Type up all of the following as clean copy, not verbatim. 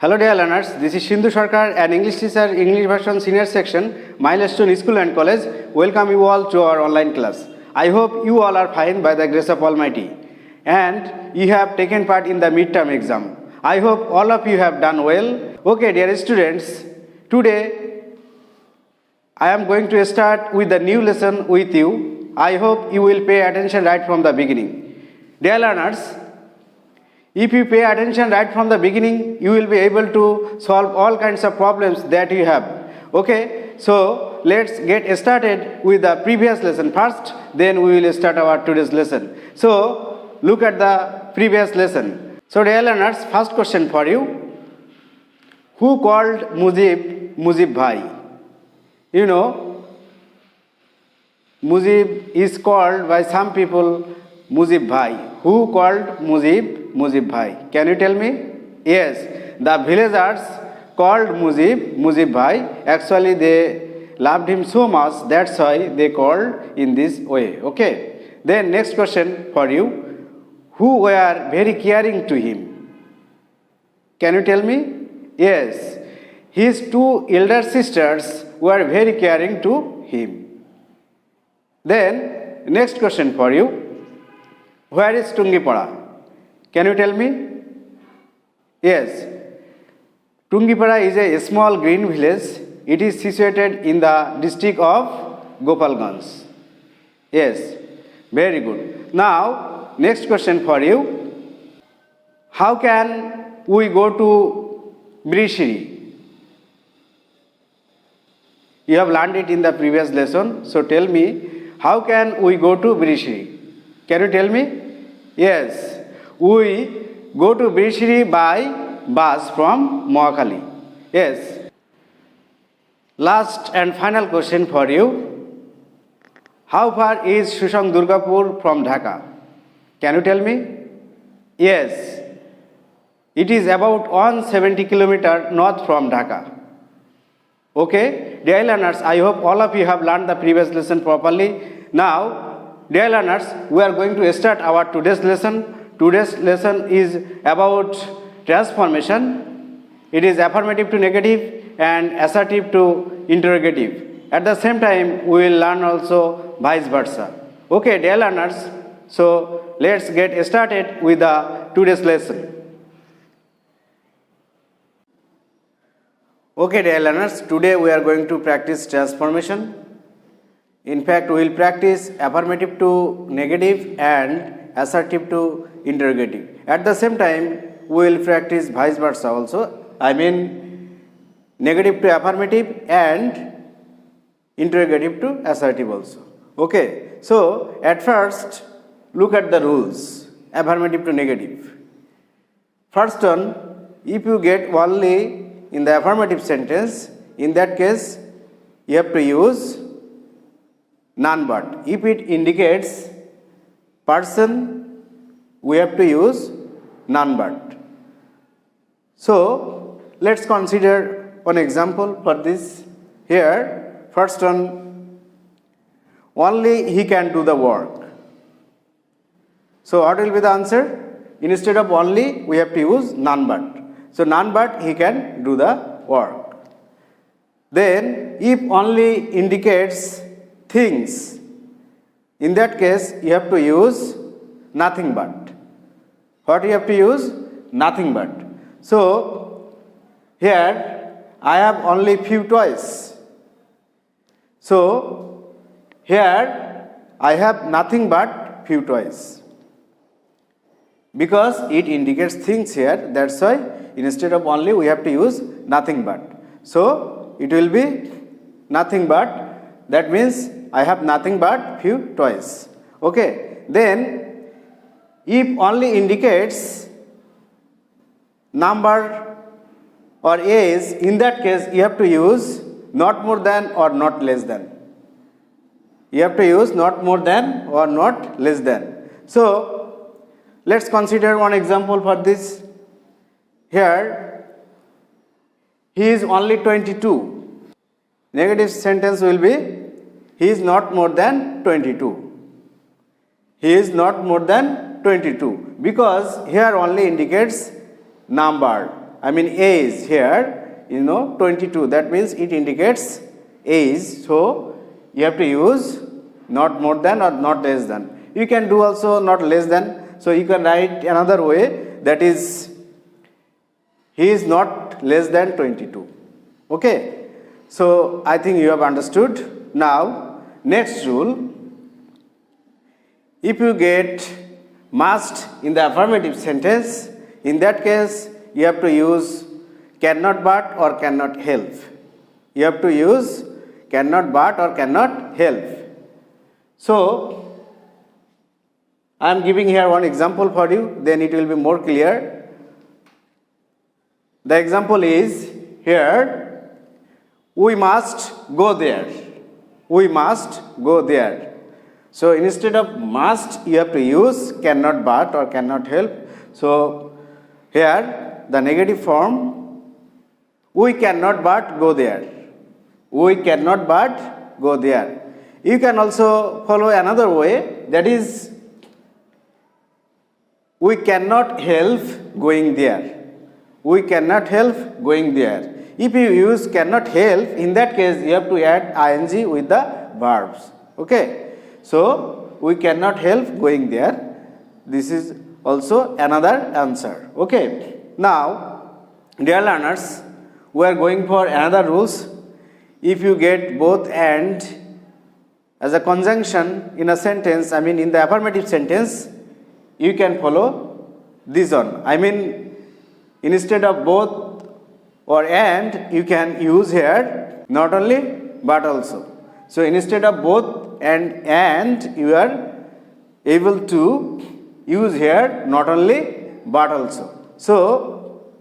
Hello dear learners, this is Sindhu Sarkar, an English teacher, English version senior section, Milestone School and College. Welcome you all to our online class. I hope you all are fine by the grace of Almighty and you have taken part in the midterm exam. I hope all of you have done well. Okay dear students, today I am going to start with the new lesson with you. I hope you will pay attention right from the beginning. Dear learners, if you pay attention right from the beginning, you will be able to solve all kinds of problems that you have. Okay, so let's get started with the previous lesson first, then we will start our today's lesson. So look at the previous lesson. So dear learners, first question for you. Who called Mujib Bhai? You know, Mujib is called by some people Mujib Bhai. Who called Mujib Bhai? Can you tell me? Yes, the villagers called Mujib Bhai. Actually, they loved him so much, that's why they called in this way. Okay. Then next question for you. Who were very caring to him? Can you tell me? Yes, his two elder sisters were very caring to him. Then next question for you. Where is Tungipara? Can you tell me? Yes, Tungipara is a small green village. It is situated in the district of Gopalganj. Yes, very good. Now, next question for you. How can we go to Brishiri? You have learned it in the previous lesson. So tell me, how can we go to Brishiri? Can you tell me? Yes, we go to Brishiri by bus from Mohakali. Yes. Last and final question for you. How far is Susang Durgapur from Dhaka? Can you tell me? Yes, it is about 170 km north from Dhaka. Okay, dear learners, I hope all of you have learned the previous lesson properly. Now, dear learners, we are going to start our today's lesson. Today's lesson is about transformation. It is affirmative to negative and assertive to interrogative. At the same time, we will learn also vice versa. Okay, dear learners, so let's get started with the today's lesson. Okay, dear learners, today we are going to practice transformation. In fact, we will practice affirmative to negative and assertive to interrogative. At the same time, we will practice vice versa also. I mean, negative to affirmative and interrogative to assertive also. Okay, so at first, look at the rules. Affirmative to negative. First one, if you get only in the affirmative sentence, in that case, you have to use non-but. If it indicates person, we have to use non-but. So, let's consider one example for this. Here, first one, only he can do the work. So, what will be the answer? Instead of only, we have to use non-but. So, non-but, he can do the work. Then, if only indicates things, in that case you have to use nothing but. What you have to use? Nothing but. So here I have only few toys. So here I have nothing but few toys. Because it indicates things here, that's why instead of only we have to use nothing but. So it will be nothing but. That means I have nothing but few toys. Okay. Then, if only indicates number or age, in that case you have to use not more than or not less than. You have to use not more than or not less than. So, let's consider one example for this. Here, he is only 22. Negative sentence will be he is not more than 22. He is not more than 22 because here only indicates number. I mean age here, 22. That means it indicates age. So you have to use not more than or not less than. You can do also not less than. So you can write another way, that is, he is not less than 22. Okay. So I think you have understood. Now next rule. If you get must in the affirmative sentence, in that case you have to use cannot but or cannot help. You have to use cannot but or cannot help. So I am giving here one example for you, then it will be more clear. The example is here, we must go there. We must go there. So instead of must, you have to use cannot but or cannot help. So here the negative form, we cannot but go there. We cannot but go there. You can also follow another way, that is, we cannot help going there. We cannot help going there. If you use cannot help, in that case you have to add ing with the verbs. Okay. So we cannot help going there. This is also another answer. Okay. Now, dear learners, we are going for another rules. If you get both and as a conjunction in a sentence, I mean in the affirmative sentence, you can follow this one. I mean, instead of both or and, you can use here not only but also. So instead of both and you are able to use here not only but also. So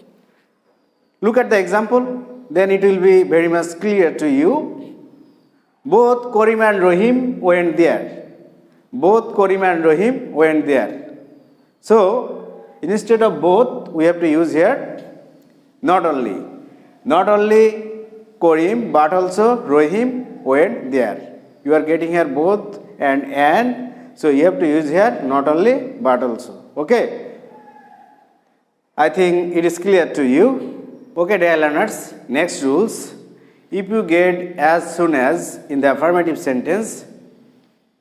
look at the example, then it will be very much clear to you. Both Karim and Rahim went there. Both Karim and Rahim went there. So instead of both, we have to use here not only. Not only Karim but also Rahim went there. You are getting here both and, so you have to use here not only but also. Okay. I think it is clear to you. Okay, dear learners, next rules. If you get as soon as in the affirmative sentence,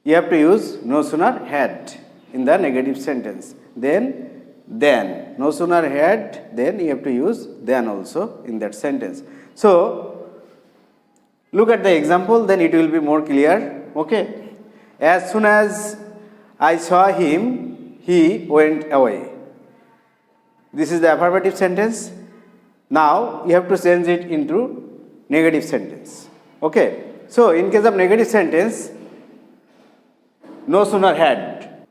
you have to use no sooner had in the negative sentence. Then. No sooner had, then you have to use then also in that sentence. So look at the example, then it will be more clear. Okay. As soon as I saw him, he went away. This is the affirmative sentence. Now you have to change it into negative sentence. Okay. So in case of negative sentence, no sooner had.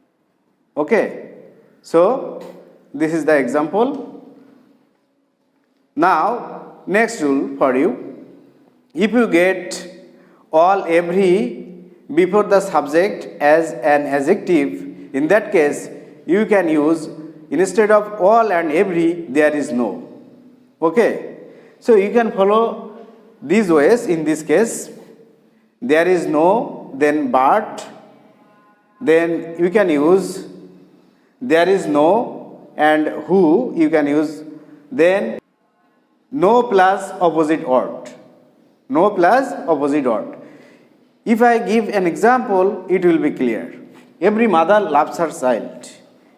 Okay. So this is the example. Now next rule for you. If you get all every before the subject as an adjective, in that case you can use instead of all and every there is no. Okay. So you can follow these ways. In this case, there is no, then but, then you can use there is no and who, you can use then no plus opposite word. No plus opposite word. If I give an example, it will be clear. Every mother loves her child.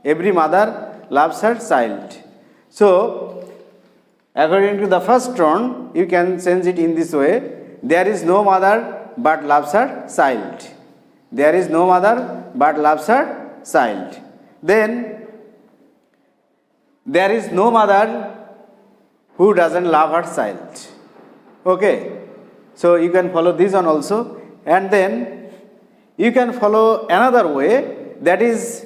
Every mother loves her child. So according to the first one, you can change it in this way. There is no mother but loves her child. There is no mother but loves her child. Then there is no mother who doesn't love her child. Okay. So you can follow this one also. And then you can follow another way, that is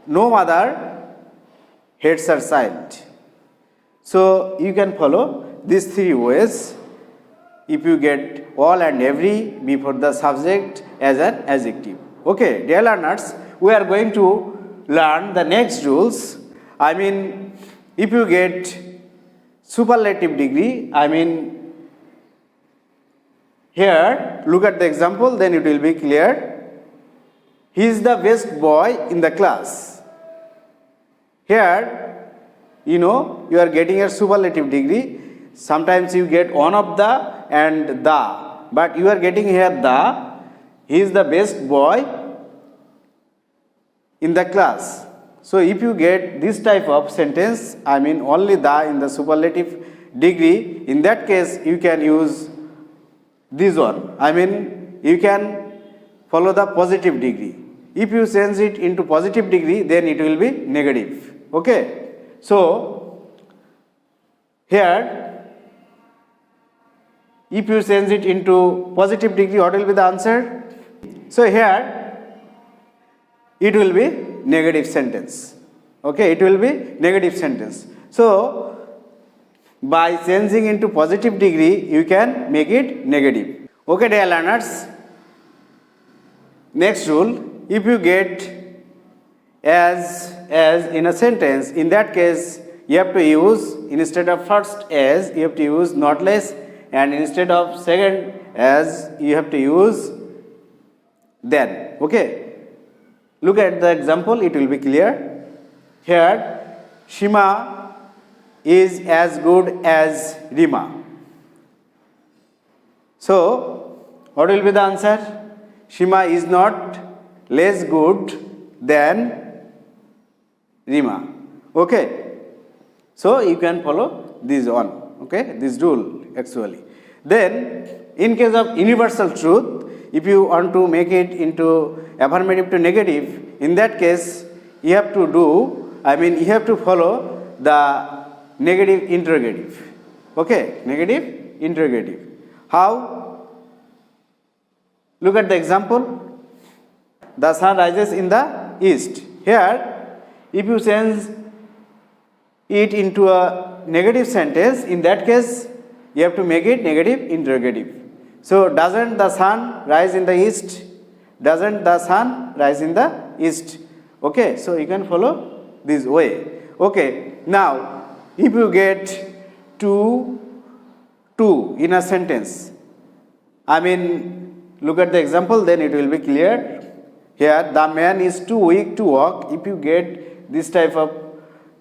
no mother hates her child. So you can follow these three ways if you get all and every before the subject as an adjective. Okay, dear learners, we are going to learn the next rules. I mean, if you get superlative degree, I mean, here, look at the example, then it will be clear. He is the best boy in the class. Here, you know you are getting a superlative degree. Sometimes you get one of the and the, but you are getting here the. He is the best boy in the class. So if you get this type of sentence, I mean only the in the superlative degree, in that case you can use this one. I mean you can follow the positive degree. If you change it into positive degree, then it will be negative. Okay. So here, if you change it into positive degree, what will be the answer? So here it will be negative sentence. Okay, it will be negative sentence. So by changing into positive degree, you can make it negative. Okay, dear learners. Next rule, if you get as in a sentence, in that case you have to use, instead of first as, you have to use not less, and instead of second as, you have to use then. Okay, look at the example, it will be clear. Here Shima is as good as Rima. So what will be the answer? Shima is not less good than Rima. Okay, so you can follow this one. Okay, this rule actually. Then in case of universal truth, if you want to make it into affirmative to negative, in that case you have to do, I mean you have to follow the negative interrogative. Okay, negative interrogative. How? Look at the example. The sun rises in the east. Here, if you change it into a negative sentence, in that case, you have to make it negative interrogative. So, doesn't the sun rise in the east? Doesn't the sun rise in the east? Okay, so you can follow this way. Okay, now, if you get two in a sentence, I mean, look at the example, then it will be clear. Here, the man is too weak to walk. If you get this type of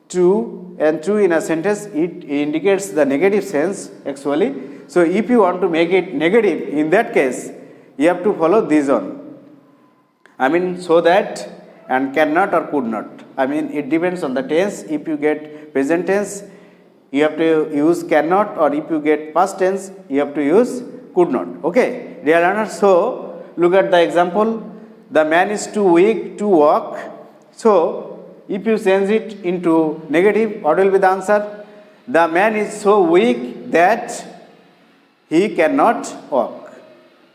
two and two in a sentence, it indicates the negative sense actually. So if you want to make it negative, in that case, you have to follow this one. I mean, so that and cannot or could not. I mean, it depends on the tense. If you get present tense, you have to use cannot, or if you get past tense, you have to use could not. Okay, dear learners, so look at the example. The man is too weak to walk. So if you change it into negative, what will be the answer? The man is so weak that he cannot walk.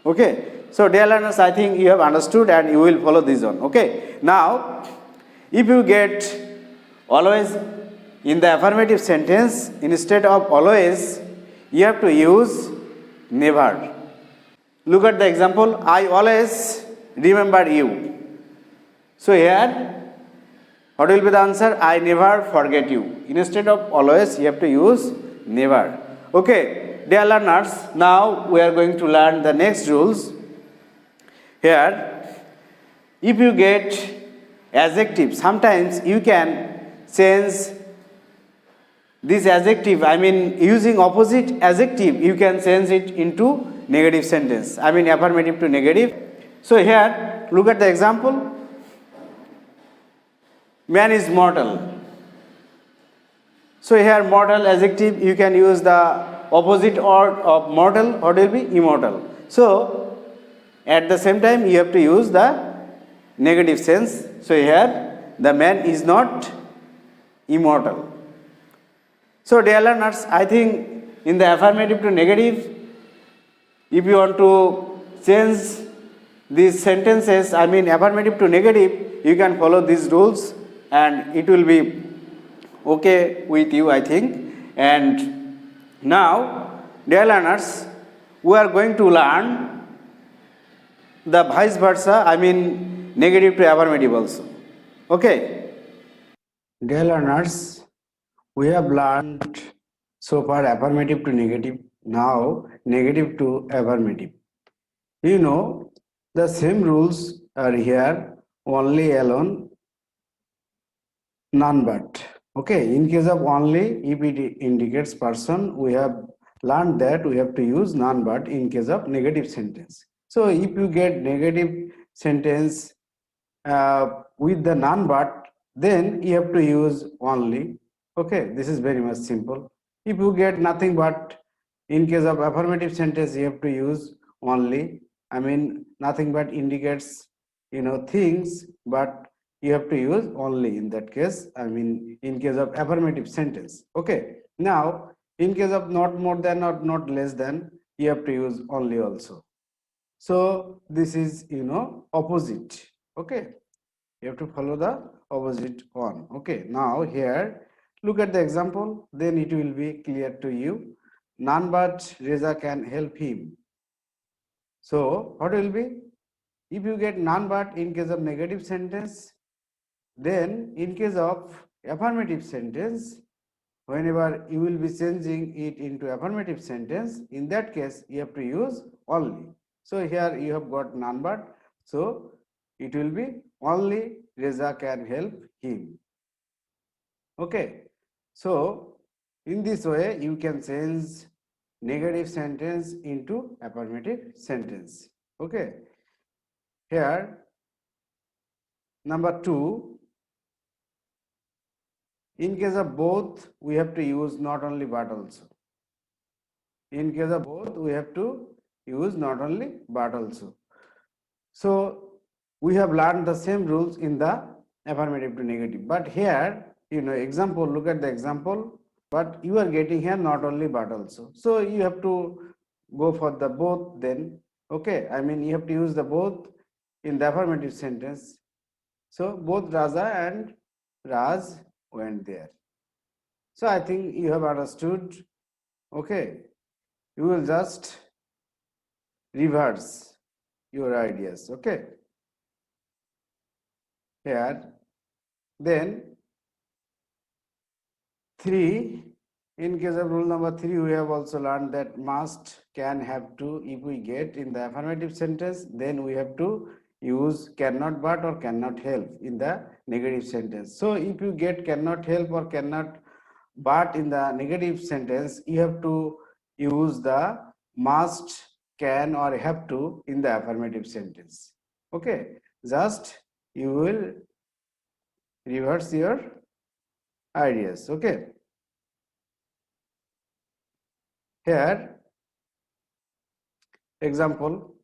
Okay, so dear learners, I think you have understood and you will follow this one. Okay, now if you get always in the affirmative sentence, instead of always, you have to use never. Look at the example. I always remember you. So here, what will be the answer? I never forget you. Instead of always, you have to use never. Okay, dear learners, now we are going to learn the next rules. Here, if you get adjective, sometimes you can change this adjective, I mean using opposite adjective, you can change it into negative sentence. I mean affirmative to negative. So here, look at the example. Man is mortal. So here mortal adjective, you can use the opposite of mortal, or will be immortal. So at the same time, you have to use the negative sense. So here, the man is not immortal. So dear learners, I think in the affirmative to negative, if you want to change these sentences, I mean affirmative to negative, you can follow these rules and it will be okay with you, I think. And now, dear learners, we are going to learn the vice versa, I mean negative to affirmative also. Okay. Dear learners, we have learned so far affirmative to negative, now negative to affirmative. You know, the same rules are here, only alone, none but. Okay, in case of only, if it indicates person, we have learned that we have to use none but in case of negative sentence. So if you get negative sentence with the none but, then you have to use only. Okay, this is very much simple. If you get nothing but, in case of affirmative sentence, you have to use only. I mean, nothing but indicates, things, but you have to use only in that case. I mean, in case of affirmative sentence. Okay, now in case of not more than or not less than, you have to use only also. So this is, opposite. Okay, you have to follow the opposite one. Okay, now here look at the example, then it will be clear to you. None but Reza can help him. So what will be, if you get none but in case of negative sentence, then in case of affirmative sentence, whenever you will be changing it into affirmative sentence, in that case you have to use only. So here you have got none but, so it will be only Reza can help him. Okay, so in this way you can change negative sentence into affirmative sentence. Okay, here number 2, in case of both we have to use not only but also. In case of both we have to use not only but also. So we have learned the same rules in the affirmative to negative, but here, example, look at the example, but you are getting here not only but also, so you have to go for the both then. Okay, I mean, you have to use the both in the affirmative sentence. So both Raja and Raj went there. So I think you have understood. Okay, you will just reverse your ideas. Okay, here then 3, in case of rule number 3, we have also learned that must, can, have to. If we get in the affirmative sentence, then we have to use cannot but or cannot help in the negative sentence. So if you get cannot help or cannot but in the negative sentence, you have to use the must, can or have to in the affirmative sentence. Okay, just you will reverse your ideas. Okay, here example,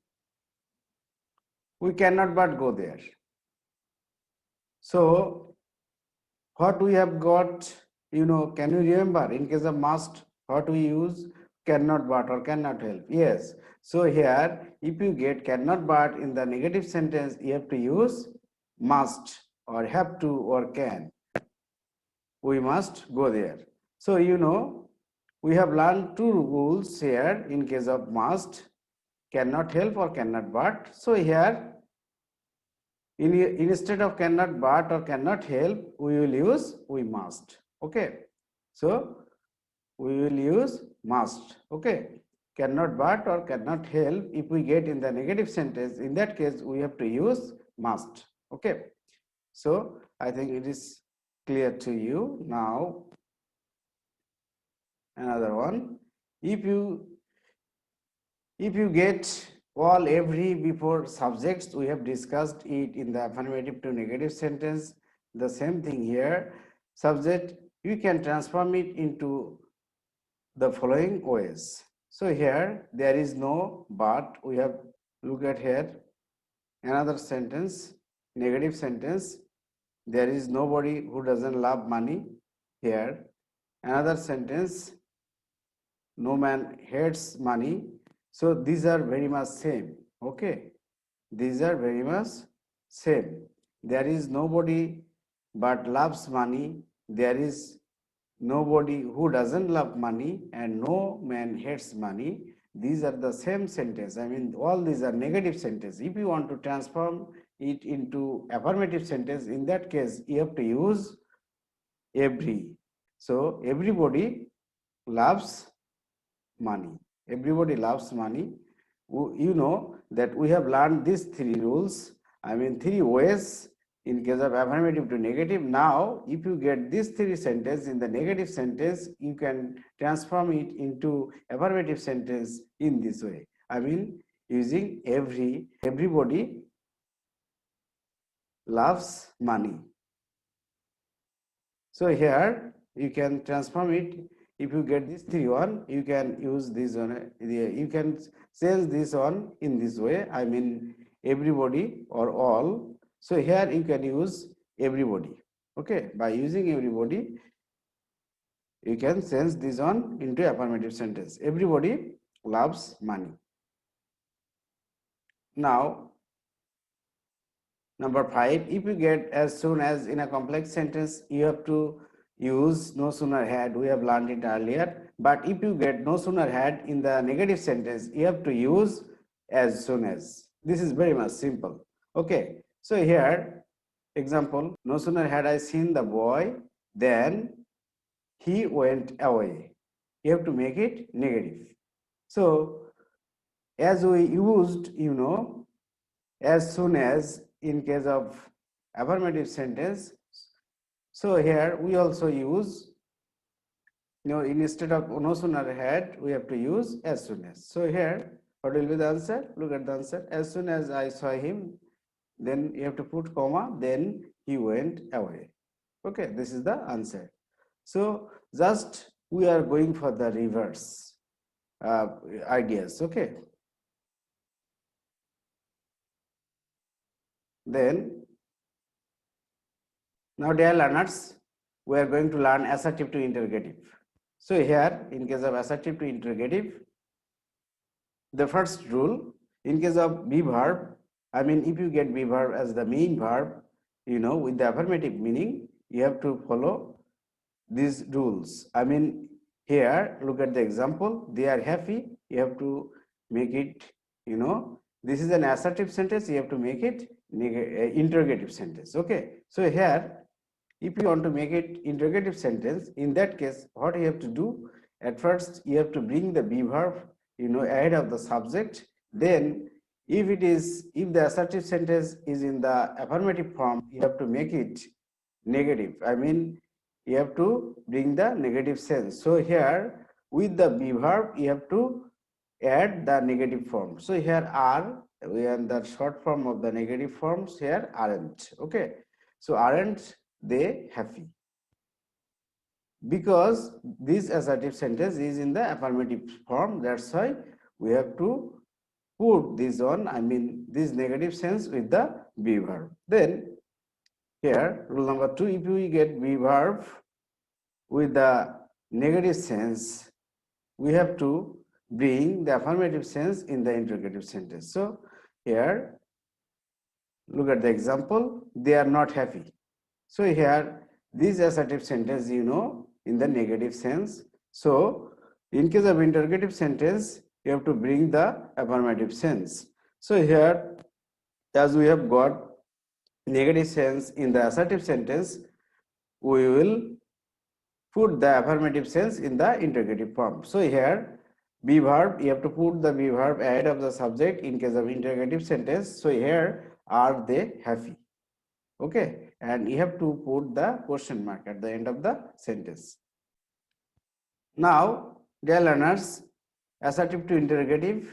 we cannot but go there. So what we have got, can you remember in case of must, what we use? Cannot but or cannot help. Yes. So here, if you get cannot but in the negative sentence, you have to use must or have to or can. We must go there. So, we have learned 2 rules here in case of must, cannot help or cannot but. So here, instead of cannot but or cannot help, we will use we must. Okay, so we will use must. Okay, cannot but or cannot help, if we get in the negative sentence, in that case we have to use must. Okay, so I think it is clear to you. Now another one, if you get all every before subjects, we have discussed it in the affirmative to negative sentence. The same thing here, subject, you can transform it into the following ways. So here there is no but, we have look at here another sentence, negative sentence, there is nobody who doesn't love money. Here another sentence, no man hates money. So these are very much same. Okay, these are very much same. There is nobody but loves money. There is nobody who doesn't love money, and no man hates money. These are the same sentence. I mean, all these are negative sentence. If you want to transform it into affirmative sentence, in that case you have to use every. So everybody loves money. Everybody loves money. You know that we have learned these 3 rules. I mean, 3 ways in case of affirmative to negative. Now, if you get these three sentences in the negative sentence, you can transform it into affirmative sentence in this way. I mean, using everybody loves money. So here you can transform it. If you get this three one, you can use this one. You can change this one in this way. I mean, everybody or all. So here you can use everybody. Okay, by using everybody, you can change this one into affirmative sentence. Everybody loves money. Now, number 5, if you get as soon as in a complex sentence, you have to use no sooner had. We have learned it earlier. But if you get no sooner had in the negative sentence, you have to use as soon as. This is very much simple. Okay. So here, example, no sooner had I seen the boy, then he went away. You have to make it negative. So as we used, as soon as in case of affirmative sentence, so here we also use, instead of no sooner had, we have to use as soon as. So here, what will be the answer? Look at the answer. As soon as I saw him, then you have to put comma, then he went away. Okay, this is the answer. So just we are going for the reverse ideas. Okay. Then, now dear learners, we are going to learn assertive to interrogative. So here, in case of assertive to interrogative, the first rule, in case of be verb, I mean, if you get be verb as the main verb, with the affirmative meaning, you have to follow these rules. I mean, here, look at the example. They are happy. You have to make it, this is an assertive sentence. You have to make it interrogative sentence. Okay. So here, if you want to make it interrogative sentence, in that case, what you have to do, at first you have to bring the be verb, ahead of the subject. Then if the assertive sentence is in the affirmative form, you have to make it negative. I mean, you have to bring the negative sense. So here with the be verb, you have to add the negative form. So here are, we are in the short form of the negative forms, here aren't. Okay. So aren't they happy? Because this assertive sentence is in the affirmative form, that's why we have to put this on, I mean this negative sense with the be verb. Then here rule number 2, if we get be verb with the negative sense, we have to bring the affirmative sense in the interrogative sentence. So here look at the example, they are not happy. So here this assertive sentence, in the negative sense. So in case of interrogative sentence, you have to bring the affirmative sense. So here, as we have got negative sense in the assertive sentence, we will put the affirmative sense in the interrogative form. So here, be verb, you have to put the be verb ahead of the subject in case of interrogative sentence. So here, are they happy? Okay, and you have to put the question mark at the end of the sentence. Now, dear learners, assertive to interrogative,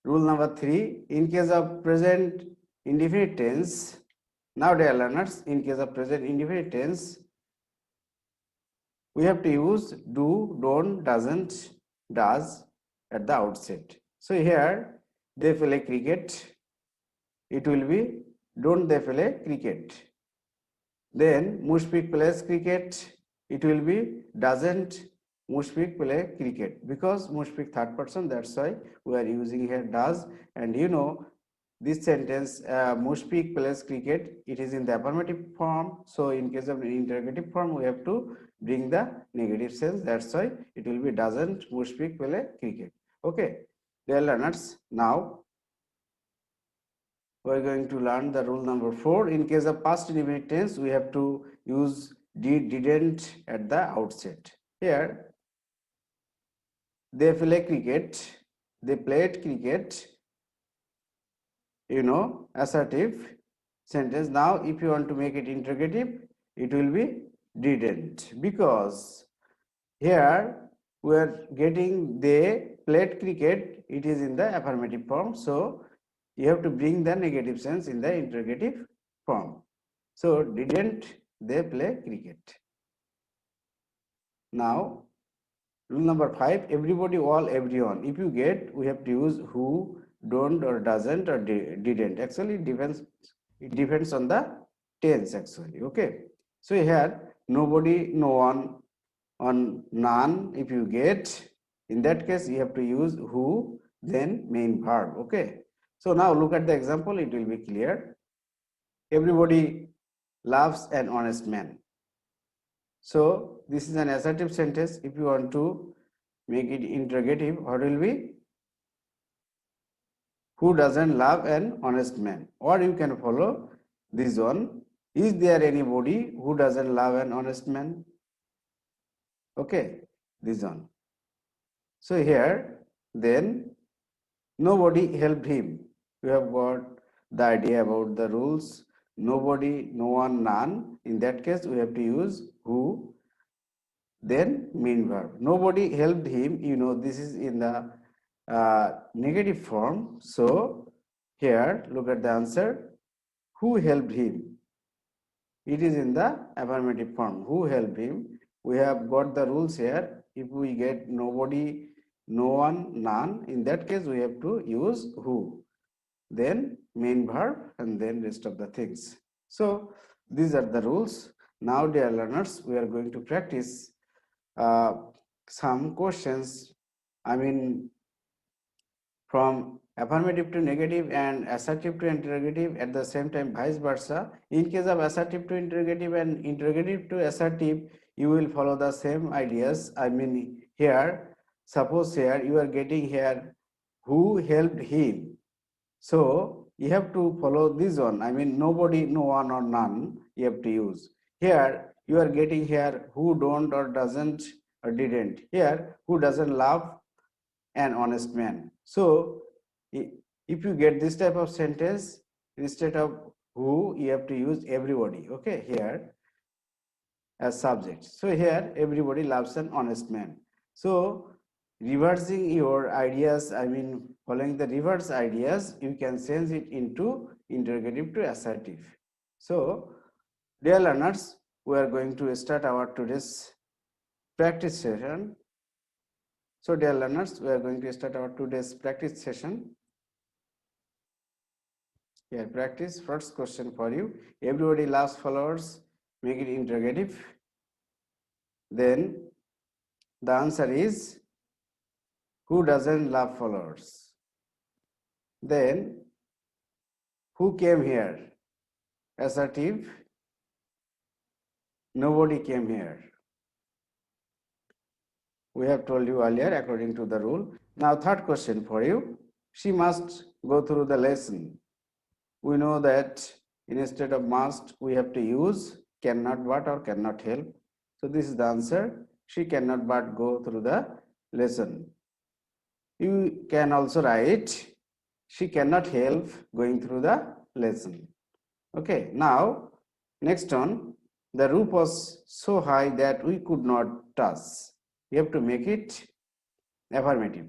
rule number 3, in case of present indefinite tense. Now, dear learners, in case of present indefinite tense, we have to use do, don't, doesn't, does at the outset. So here, they play cricket, it will be don't they play cricket. Then Mushfiq plays cricket, it will be doesn't Mushfiq play cricket, because Mushfiq third person, that's why we are using here does. And this sentence, Mushfiq plays cricket, it is in the affirmative form. So in case of interrogative form, we have to bring the negative sense, that's why it will be doesn't Mushfiq play cricket. Okay, dear learners, now we are going to learn the rule number 4. In case of past indefinite tense, we have to use did, didn't at the outset. Here, they play cricket, they played cricket, assertive. sentence. Now if you want to make it interrogative, it will be didn't, because here we are getting they played cricket, it is in the affirmative form, so you have to bring the negative sense in the interrogative form. So didn't they play cricket? Now rule number 5, everybody, all, everyone. If you get, we have to use who, don't, or doesn't, or didn't. Actually it depends on the tense actually. Okay, so here nobody, no one, on none. If you get, in that case you have to use who, then main verb. Okay, so now look at the example, it will be clear. Everybody loves an honest man. So this is an assertive sentence. If you want to make it interrogative, what will be? Who doesn't love an honest man? Or you can follow this one. Is there anybody who doesn't love an honest man? Okay, this one. So here, then nobody helped him. You have got the idea about the rules. Nobody, no one, none. In that case, we have to use who, then main verb. Nobody helped him. You know, this is in the negative form. So here, look at the answer. Who helped him? It is in the affirmative form. Who helped him? We have got the rules here. If we get nobody, no one, none, in that case we have to use who, then main verb, and then rest of the things. So these are the rules. Now dear learners, we are going to practice some questions, I mean from affirmative to negative and assertive to interrogative, at the same time vice versa. In case of assertive to interrogative and interrogative to assertive, you will follow the same ideas. I mean here, suppose here you are getting here who helped him. So you have to follow this one. I mean nobody, no one, or none you have to use. Here you are getting here who don't or doesn't or didn't. Here who doesn't love an honest man. So if you get this type of sentence, instead of who, you have to use everybody. Okay, here as subject. So here everybody loves an honest man. So reversing your ideas, I mean following the reverse ideas, you can change it into interrogative to assertive. So dear learners, we are going to start our today's practice session. So dear learners, we are going to start our today's practice session. Here, practice. First question for you. Everybody loves followers. Make it interrogative. Then the answer is who doesn't love followers? Then who came here? Assertive. Nobody came here. We have told you earlier according to the rule. Now third question for you. She must go through the lesson. We know that instead of must, we have to use cannot but or cannot help. So this is the answer. She cannot but go through the lesson. You can also write she cannot help going through the lesson. Okay, now next one, the roof was so high that we could not touch. You have to make it affirmative.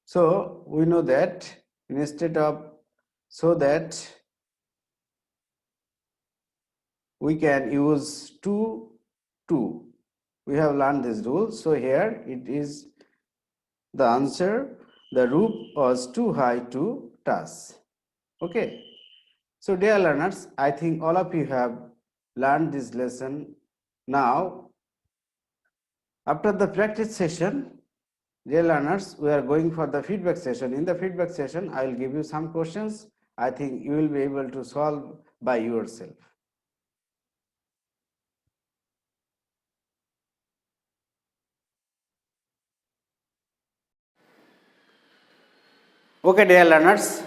So we know that instead of so that, we can use to. We have learned this rule. So here it is the answer. The roof was too high to touch. Okay. So dear learners, I think all of you have learned this lesson. Now, after the practice session, dear learners, we are going for the feedback session. In the feedback session, I will give you some questions. I think you will be able to solve by yourself. Okay, dear learners,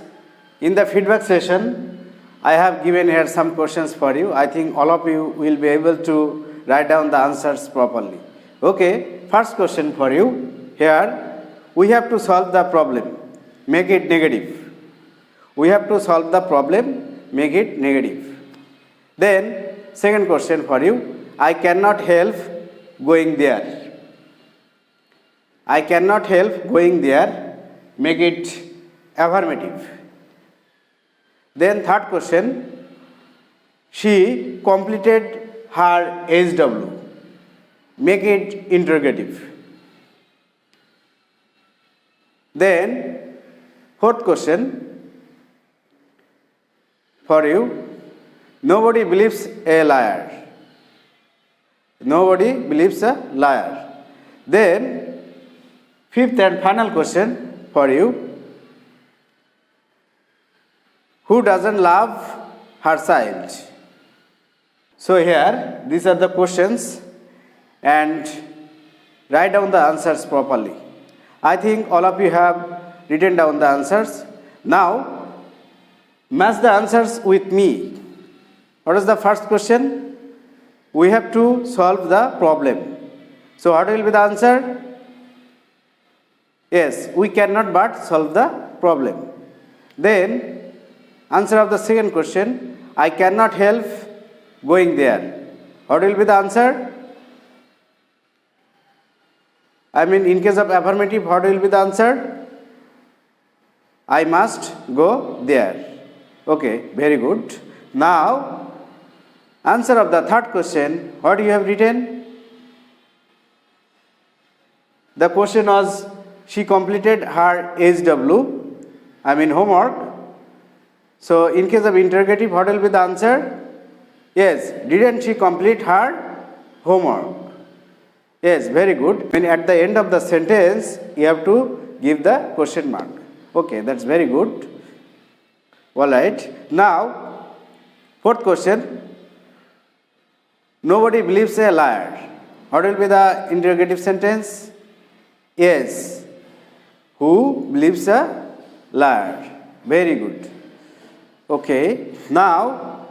in the feedback session, I have given here some questions for you. I think all of you will be able to write down the answers properly. Okay, first question for you. Here, we have to solve the problem. Make it negative. We have to solve the problem, make it negative. Then second question for you, I cannot help going there. I cannot help going there, make it affirmative. Then third question, she completed her HW, make it interrogative. Then fourth question for you, nobody believes a liar. Nobody believes a liar. Then fifth and final question for you, who doesn't love her child? So here these are the questions and write down the answers properly. I think all of you have written down the answers. Now match the answers with me. What is the first question? We have to solve the problem. So what will be the answer? Yes, we cannot but solve the problem. Then answer of the second question, I cannot help going there. What will be the answer? I mean, in case of affirmative, what will be the answer? I must go there. Okay, very good. Now, answer of the third question, what you have written? The question was, she completed her HW, I mean homework. So, in case of interrogative, what will be the answer? Yes, didn't she complete her homework? Yes, very good. When at the end of the sentence, you have to give the question mark. Okay, that's very good. Alright. Now, fourth question. Nobody believes a liar. What will be the interrogative sentence? Yes. Who believes a liar? Very good. Okay. Now,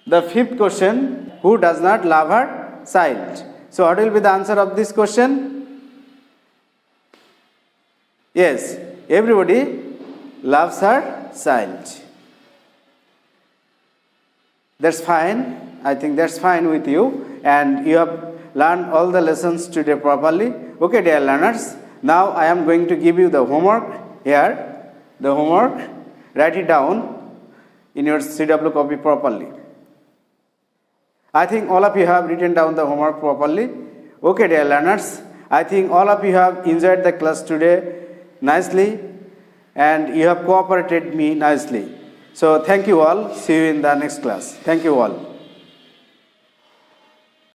the fifth question. Who does not love her child? So, what will be the answer of this question? Yes, everybody loves her child. That's fine. I think that's fine with you. And you have learned all the lessons today properly. Okay, dear learners. Now, I am going to give you the homework here. The homework. Write it down in your CW copy properly. I think all of you have written down the homework properly. Okay, dear learners, I think all of you have enjoyed the class today nicely and you have cooperated me nicely. So, thank you all. See you in the next class. Thank you all.